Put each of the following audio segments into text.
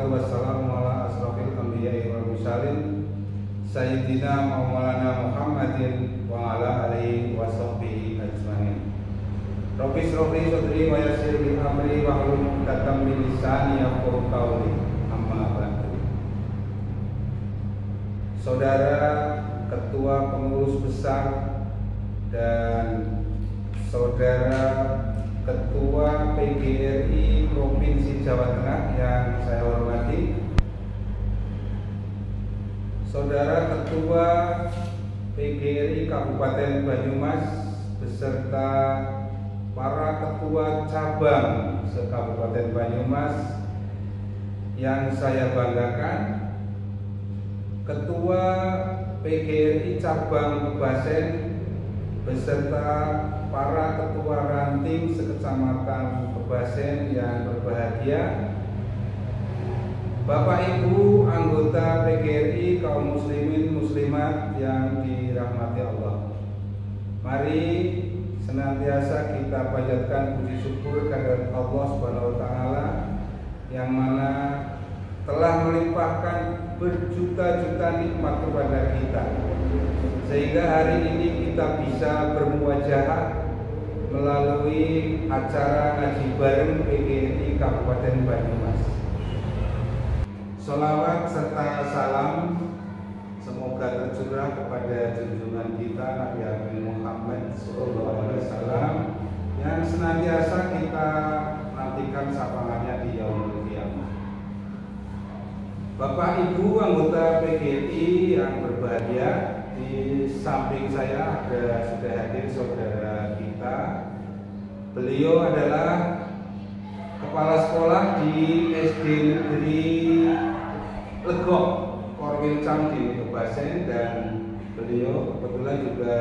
wassalatu wassalamu ala asrofil anbiya'i wal mursalin Sayyidina Maulana Muhammadin wa ala alihi wa sahbihi ajmain. Rabbi shrahli sadri wa yassir li amri wahlul 'uqdatam min lisani yafqahu qawli. Amma ba'du. Saudara Ketua Pengurus Besar dan Saudara Ketua PGRI Provinsi Jawa Tengah yang saya hormati, Saudara Ketua PGRI Kabupaten Banyumas beserta para ketua cabang se-Kabupaten Banyumas yang saya banggakan, Ketua PGRI Cabang Kebasen beserta para ketua ranting sekecamatan Kebasen yang berbahagia, Bapak Ibu anggota PGRI kaum muslimin muslimat yang dirahmati Allah. Mari senantiasa kita panjatkan puji syukur kehadirat Allah Subhanahu wa taala yang mana telah melimpahkan berjuta-juta nikmat kepada kita, sehingga hari ini kita bisa bermuwajahah melalui acara ngaji bareng PGRI Kabupaten Banyumas. Sholawat serta salam semoga tercurah kepada junjungan kita Nabi Muhammad SAW yang senantiasa kita nantikan syafaatnya di yaumul qiyamah. Bapak Ibu anggota PGRI yang berbahagia, di samping saya sudah hadir saudara kita. Beliau adalah kepala sekolah di SD Negeri Legok Korwilcam di Kebasen, dan beliau kebetulan juga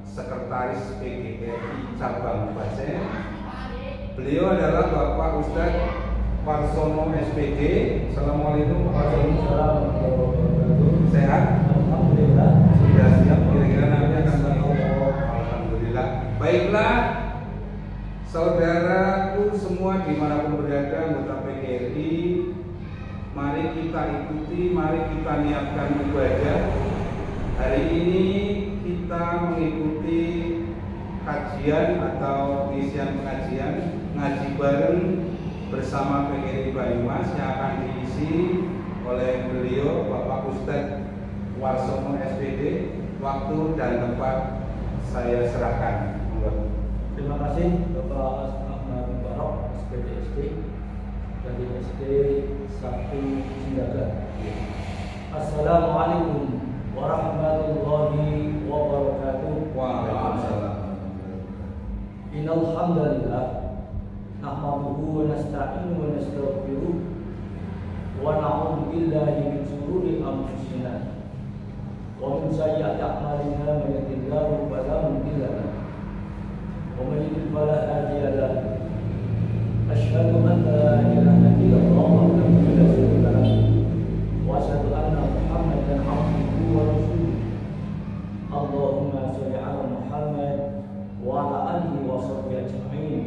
sekretaris PGRI Cabang Kebasen. Beliau adalah Bapak Ustadz Warsono SPD. Assalamualaikum warahmatullahi wabarakatuh. Sehat? Alhamdulillah. Sudah siap kira-kira nanti akan bertemu. Alhamdulillah. Baiklah, saudaraku semua dimanapun berada anggota PGRI, mari kita ikuti, mari kita niatkan ibadah. Hari ini kita mengikuti kajian atau pengisian pengajian ngaji bareng bersama PGRI Banyumas yang akan diisi oleh beliau Bapak Ustadz Warsono SPD. Waktu dan tempat saya serahkan. Terima kasih Bapak Ahmad Barok SPD dari SD 1 Cindaga. Assalamualaikum warahmatullahi wabarakatuh. Waalaikumsalam. Innal hamdalillah nahmaduhu wa nasta'inu wa nastaghfiruh wa na'udzu billahi min shururi anfusina wa min sayyiati a'malina, may yahdihillahu fala mudilla lahu wa may yudlil fala hadiya lahu. Asyhadu an la ilaha illallah wahdahu la syarika lahu wa asyhadu anna Muhammadan abduhu wa rasuluh. Allahumma shalli ala Muhammad wa ala alihi wa sahbihi ajma'in.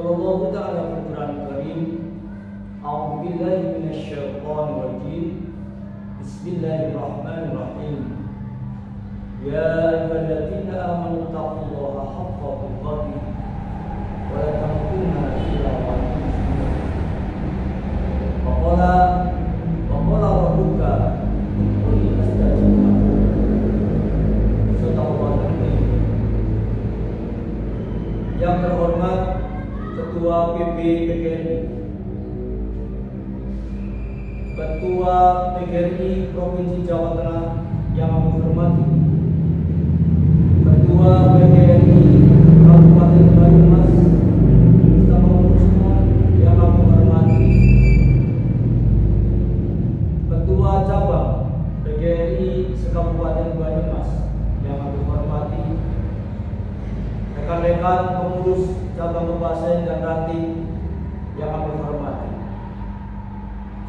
Allah Ta'ala Al-Quran Karim. A'udzu billahi minasyaitonir rajim. Bismillahirrahmanirrahim. Ya ayyuhalladzina amanu taqullaha haqqa tuqatih wa la tamutunna illa wa antum muslimun. Wa qala rabbuka ud'uni astajib lakum. Sadaqallahu al-azim. Yang terhormat Ketua PGRI, Ketua PGRI Provinsi Jawa Tengah yang kami hormati, Ketua PGRI Kabupaten Banyumas bersama semua yang kami hormati, Ketua Cabang PGRI se-Kabupaten Banyumas yang kami hormati, rekan-rekan pengurus cabang Kebasen dan ranting yang kami hormati,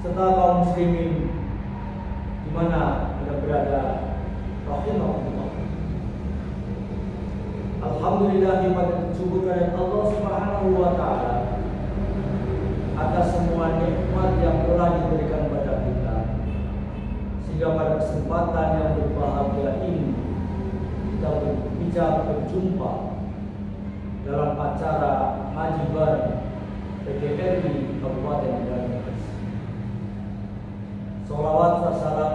serta kaum muslimin di mana Anda berada, rahimahullah. Alhamdulillah, nikmat syukur kepada Allah Subhanahu wa taala atas semua nikmat yang telah diberikan pada kita, sehingga pada kesempatan yang berbahagia ini kita bisa berjumpa dalam acara ngaji bareng PGRI Kabupaten Banyumas. Salawat dan salam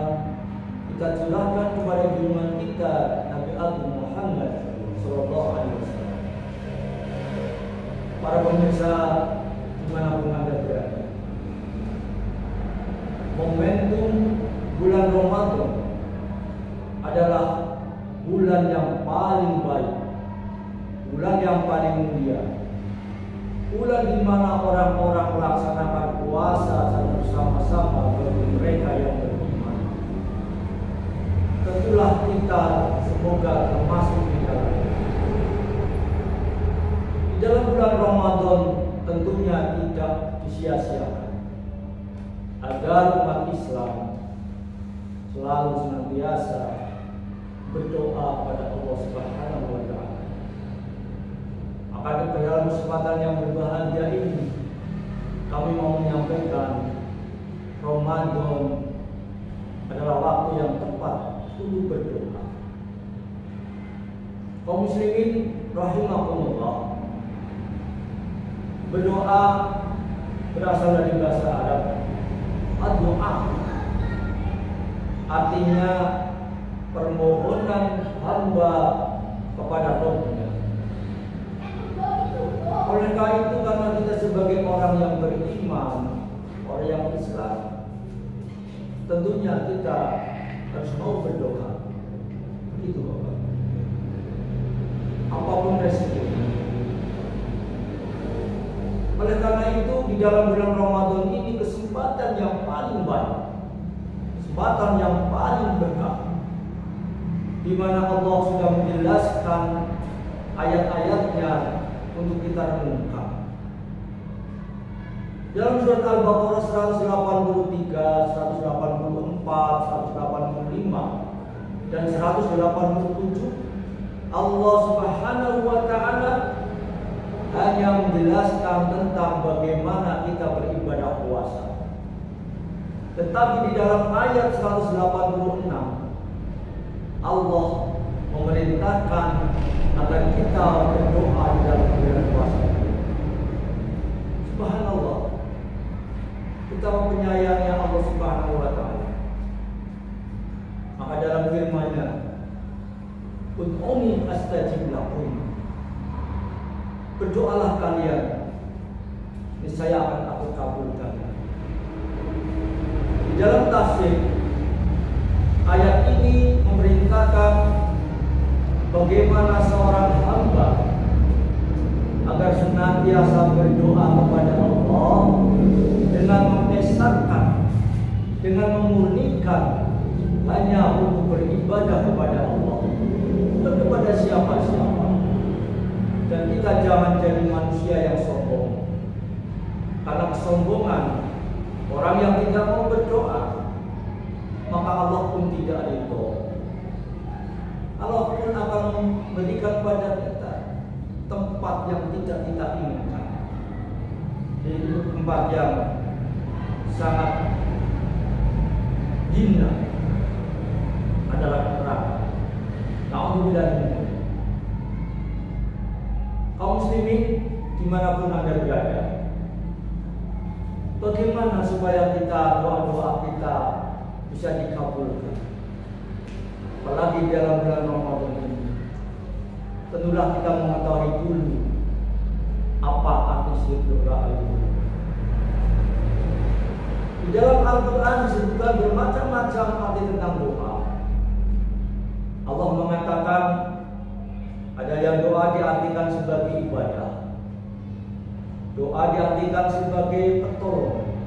kita curahkan kepada junjungan kita Nabi Agung Muhammad Sallallahu Alaihi Wasallam. Para pemirsa dimanapun Anda berada, momentum bulan Ramadan adalah bulan yang paling baik, bulan yang paling mulia, bulan di mana orang-orang melaksanakan puasa bersama-sama bagi mereka yang beriman. Tentulah kita semoga termasuk di dalam bulan Ramadan. Tentunya tidak disia-siakan agar umat Islam selalu senantiasa berdoa pada Allah Subhanahu wa Ta'ala. Maka dalam kesempatan yang berbahagia ini kami mau menyampaikan Ramadan adalah waktu yang tepat untuk berdoa. Kaum muslimin rahimakumullah, berdoa berasal dari bahasa Arab ad-doa, artinya permohonan hamba kepada Rabb-Nya. Oleh karena itu, karena kita sebagai orang yang beriman, orang yang Islam, tentunya kita harus mau berdoa. Begitu Bapak. Apapun resikonya. Oleh karena itu, di dalam bulan Ramadan ini kesempatan yang paling baik, kesempatan yang paling berkah, di mana Allah sudah menjelaskan ayat-ayatnya untuk kita renungkan. Dalam surat Al-Baqarah 183, 184, 185, dan 187, Allah Subhanahu wa Ta'ala hanya menjelaskan tentang bagaimana kita beribadah puasa. Tetapi di dalam ayat 186, Allah memerintahkan agar kita berdoa di dalam bulan puasa. Subhanallah, kita menyayangi Allah Subhanahu wa Ta'ala. Maka dalam firman-Nya, "Ud'uni astajib lakum." Berdoalah kalian, niscaya akan aku kabulkan. Di dalam tafsir, ayat ini memerintahkan bagaimana seorang hamba agar senantiasa berdoa kepada Allah dengan mendasarkan, dengan memurnikan hanya untuk beribadah kepada Allah, bukan kepada siapa-siapa. Dan kita jangan jadi manusia yang sombong, karena kesombongan orang yang tidak mau berdoa, maka Allah pun tidak ridho. Allah pun akan memberikan pada kita tempat yang tidak kita inginkan, yaitu tempat yang sangat hina, adalah neraka. Na'udzubillah. Kaum muslimin dimanapun Anda berada, bagaimana supaya kita doa-doa kita bisa dikabulkan? Apalagi dalam bulan Ramadan ini, tentulah kita mengetahui dulu apa arti doa itu. Di dalam Al-Quran disebutkan bermacam-macam arti tentang doa. Allah mengatakan ada yang doa diartikan sebagai ibadah, doa diartikan sebagai pertolongan,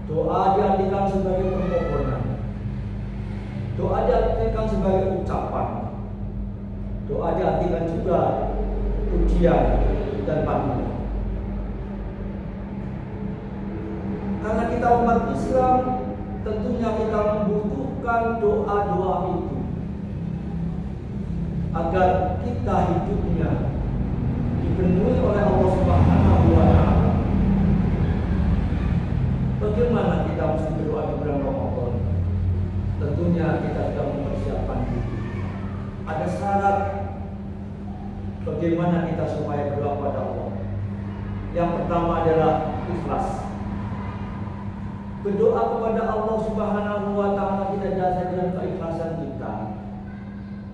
doa diartikan sebagai permohonan, doa diartikan sebagai ucapan, doa diartikan juga pujian dan panggilan. Karena kita umat Islam, tentunya kita membutuhkan doa-doa itu agar kita hidupnya dipenuhi oleh Allah Subhanahu wa Ta'ala. ikhlas. Berdoa kepada Allah Subhanahu wa Ta'ala kita dasar dengan keikhlasan kita,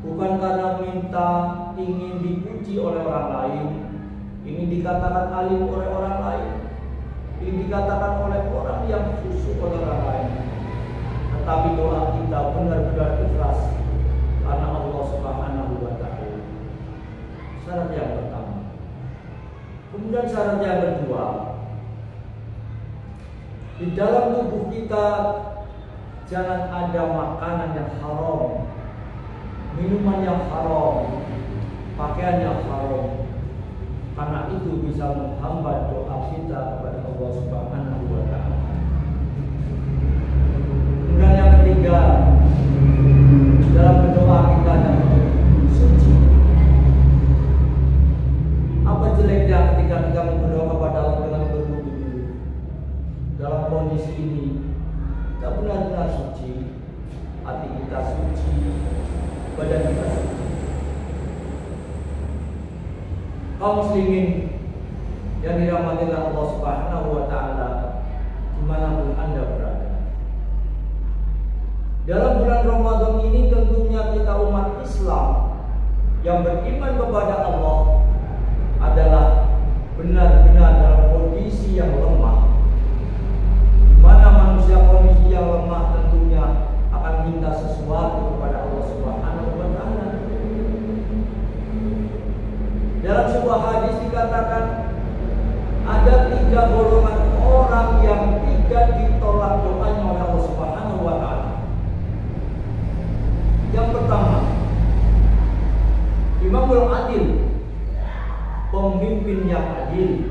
bukan karena minta ingin dipuji oleh orang lain, ingin dikatakan alim oleh orang lain, ingin dikatakan oleh orang yang khusyuk oleh orang lain, tetapi doa kita benar-benar ikhlas karena Allah Subhanahu wa Ta'ala. Syarat yang pertama. Kemudian syarat yang kedua, di dalam tubuh kita jangan ada makanan yang haram, minuman yang haram, pakaian yang haram, karena itu bisa menghambat doa kita kepada Allah Subhanahu wa Ta'ala. Kemudian yang ketiga, dalam berdoa kita adalah suci. Apa jeleknya ketika kita berdoa kepada Allah dengan berwudu dulu? Dalam kondisi ini kita benar-benar suci, hati kita suci, badan kita suci. Kaum muslimin yang dirahmati Allah Subhanahu wa Ta'ala, dimanapun Anda berada, dalam bulan Ramadan ini tentunya kita umat Islam yang beriman kepada Allah adalah benar-benar dalam kondisi yang lemah. Di mana manusia kondisi yang lemah tentunya akan minta sesuatu kepada Allah Subhanahu wa Ta'ala. Dalam sebuah hadis dikatakan ada 3 golongan orang yang tidak ditolak doanya oleh Allah Subhanahu wa Ta'ala. Yang pertama, Imamul Adil, pemimpin yang adil.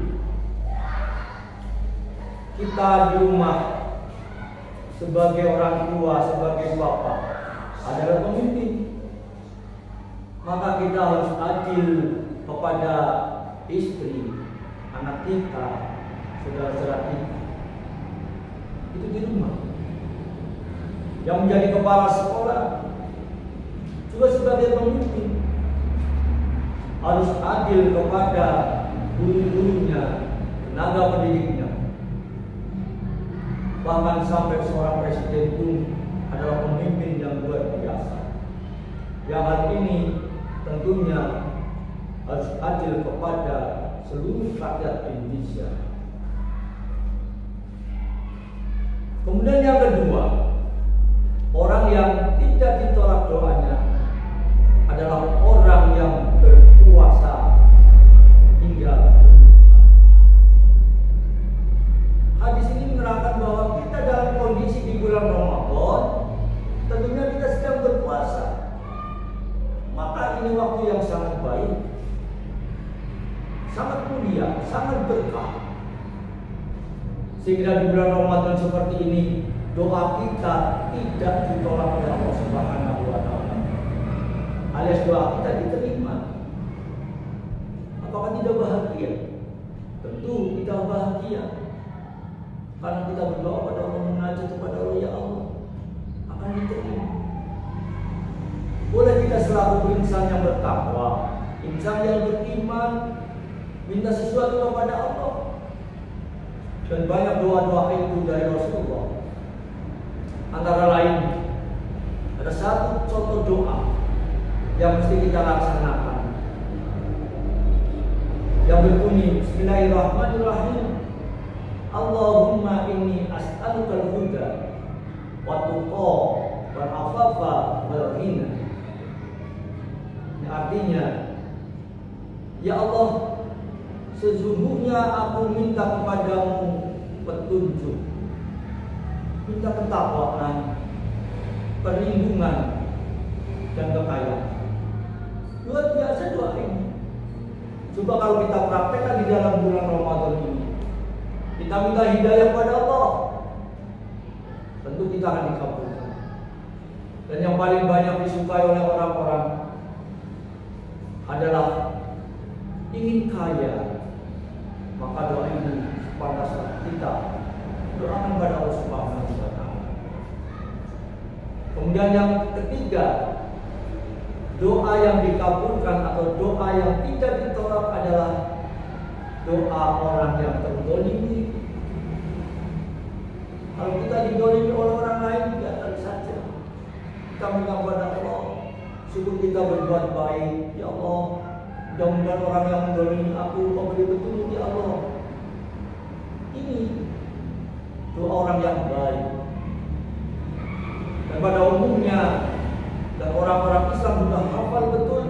Kita di rumah sebagai orang tua, sebagai bapak adalah pemimpin, maka kita harus adil kepada istri, anak kita, saudara-saudara kita. Itu di rumah. Yang menjadi kepala sekolah juga sebagai pemimpin harus adil kepada guru-gurunya, tenaga pendidiknya. Bahkan sampai seorang presiden pun adalah pemimpin yang luar biasa. Yang hal ini tentunya harus adil kepada seluruh rakyat Indonesia. Kemudian yang kedua, orang yang tidak ditolak doanya adalah orang yang berpuasa hingga hadis ini menerangkan bahwa kita dalam kondisi di bulan Ramadan tentunya kita sedang berpuasa, maka ini waktu yang sangat baik, sangat mulia, sangat berkah, sehingga di bulan Ramadan seperti ini doa kita tidak ditolak oleh Allah Subhanahu wa Ta'ala, alias doa kita diterima. Apakah tidak bahagia? Tentu kita bahagia, karena kita berdoa pada Allah, menajat kepada Allah, ya Allah, akan diterima. Boleh kita selalu insan yang bertakwa, insan yang beriman, minta sesuatu kepada Allah. Dan banyak doa-doa itu dari Rasulullah. Antara lain, ada satu contoh doa yang mesti kita laksanakan, yang berbunyi Bismillahirrahmanirrahim. Allahumma inni as'alukal huda wa tuqa wal afafa wal ghina. Ini artinya, ya Allah, sesungguhnya aku minta kepadamu petunjuk, minta ketakwaan, perlindungan, dan kekayaan. Luar biasa doa ini. Coba kalau kita praktekkan di dalam bulan Ramadan ini, kita minta hidayah kepada Allah, tentu kita akan dikabulkan. Dan yang paling banyak disukai oleh orang-orang adalah ingin kaya. Maka doa ini pantaslah kita doakan kepada Allah Subhanahu wa Ta'ala. Kemudian yang ketiga, doa yang dikabulkan atau doa yang tidak ditolak adalah doa orang yang terzalimi, berbuat baik. Ya Allah, mudah-mudahan orang yang mendolimi aku kau beri petunjuk ya Allah. Ini doa orang yang baik. Dan pada umumnya dan orang-orang Islam sudah hafal betul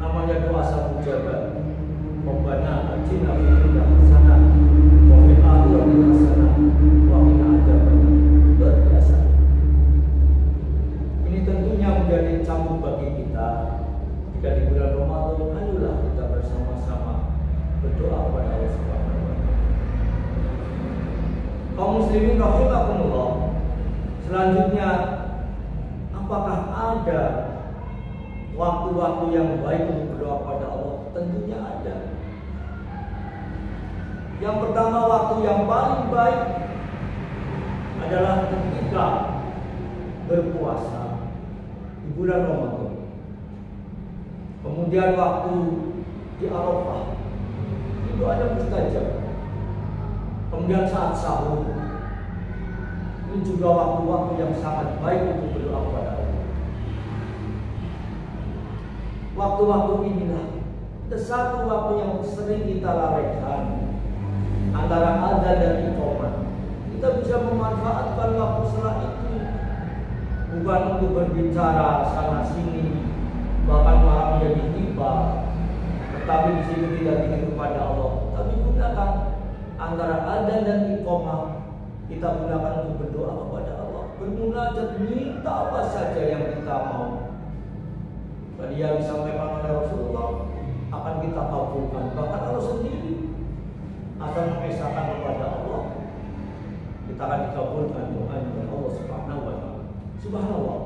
namanya doa sabu jabat. Rabbana atina fid dunya hasanah wa fil akhirati hasanah wa qina adzabannar. Luar biasa. Ini tentunya menjadi cambuk bagi kita. Jika di bulan Ramadan, ayolah kita bersama-sama berdoa kepada Allah Subhanahu wa taala. Kaum muslimin rahimakumullah. Selanjutnya, apakah ada waktu-waktu yang baik untuk berdoa kepada Allah? Tentunya ada. Yang pertama, waktu yang paling baik adalah ketika berpuasa di bulan Ramadan. Kemudian waktu di Arafah itu ada mustajab. Kemudian saat sahur, ini juga waktu-waktu yang sangat baik untuk berdoa kepada Allah. Waktu-waktu inilah ada satu waktu yang sering kita lalaikan antara adzan dan iqamah. Kita bisa memanfaatkan waktu setelah itu bukan untuk berbicara sana sini, bahkan malah menjadi tiba, tetapi di sini tidak ingin kepada Allah. Tapi gunakan antara adzan dan iqamah, kita gunakan untuk berdoa kepada Allah, bermunajat, minta apa saja yang kita mau. Tadi yang disampaikan oleh Rasulullah akan kita kabulkan. Bahkan Allah sendiri akan mengesahkan kepada Allah, kita akan dikabulkan doanya oleh Allah Subhanahu wa taala. Subhanallah.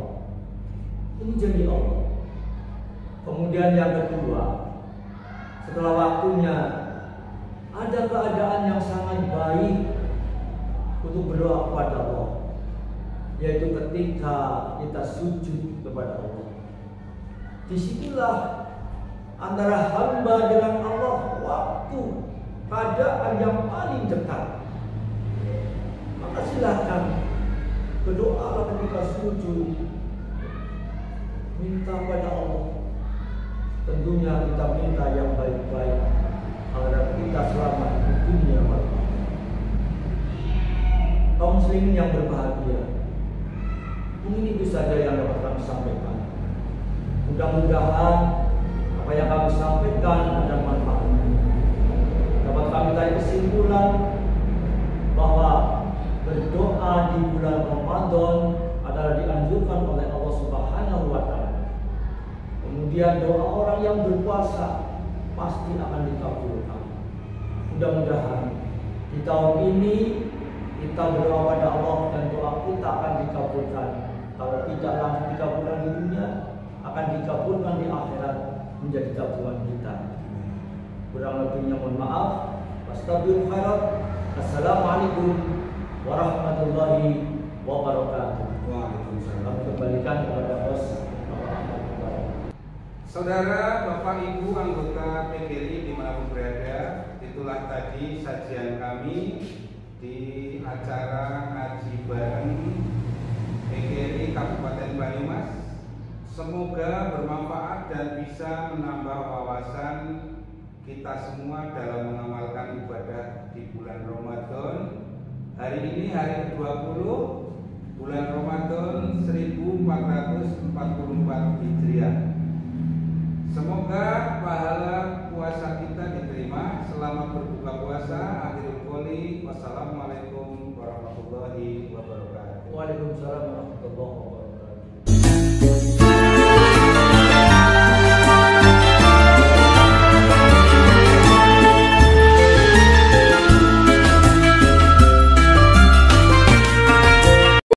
Ini janji Allah. Kemudian yang kedua, setelah waktunya ada keadaan yang sangat baik untuk berdoa kepada Allah, yaitu ketika kita sujud kepada Allah. Disitulah antara hamba dengan Allah waktu keadaan yang paling dekat. Maka silakan berdoa ketika sujud, minta pada Allah. Tentunya kita minta yang baik-baik agar kita selamat di dunia dan akhirat. Kaum muslimin yang berbahagia, mungkin itu saja yang dapat kami sampaikan. Mudah-mudahan apa yang kami sampaikan ada manfaatnya. Dapat kami tarik kesimpulan bahwa berdoa di bulan Ramadan adalah dianjurkan oleh Allah Subhanahu wa taala. Kemudian doa orang yang berpuasa pasti akan dikabulkan. Mudah-mudahan di tahun ini kita berdoa pada Allah dan doa kita akan dikabulkan. Kalau tidak langsung dikabulkan di dunia, akan dikabulkan di akhirat menjadi tabungan kita. Kurang lebihnya mohon maaf. Astagfirul khairat. Assalamualaikum warahmatullahi wabarakatuh. Waalaikumsalam. Kembalikan kepada host. Saudara, Bapak, Ibu, anggota PGRI dimanapun berada, itulah tadi sajian kami di acara ngaji bareng PGRI Kabupaten Banyumas. Semoga bermanfaat dan bisa menambah wawasan kita semua dalam mengamalkan ibadah di bulan Ramadan. Hari ini hari ke-20 bulan Ramadan 1444 Hijriah. Semoga pahala puasa kita diterima. Selamat berbuka puasa. Akhirul qouli, wassalamualaikum warahmatullahi wabarakatuh. Waalaikumsalam warahmatullahi wabarakatuh.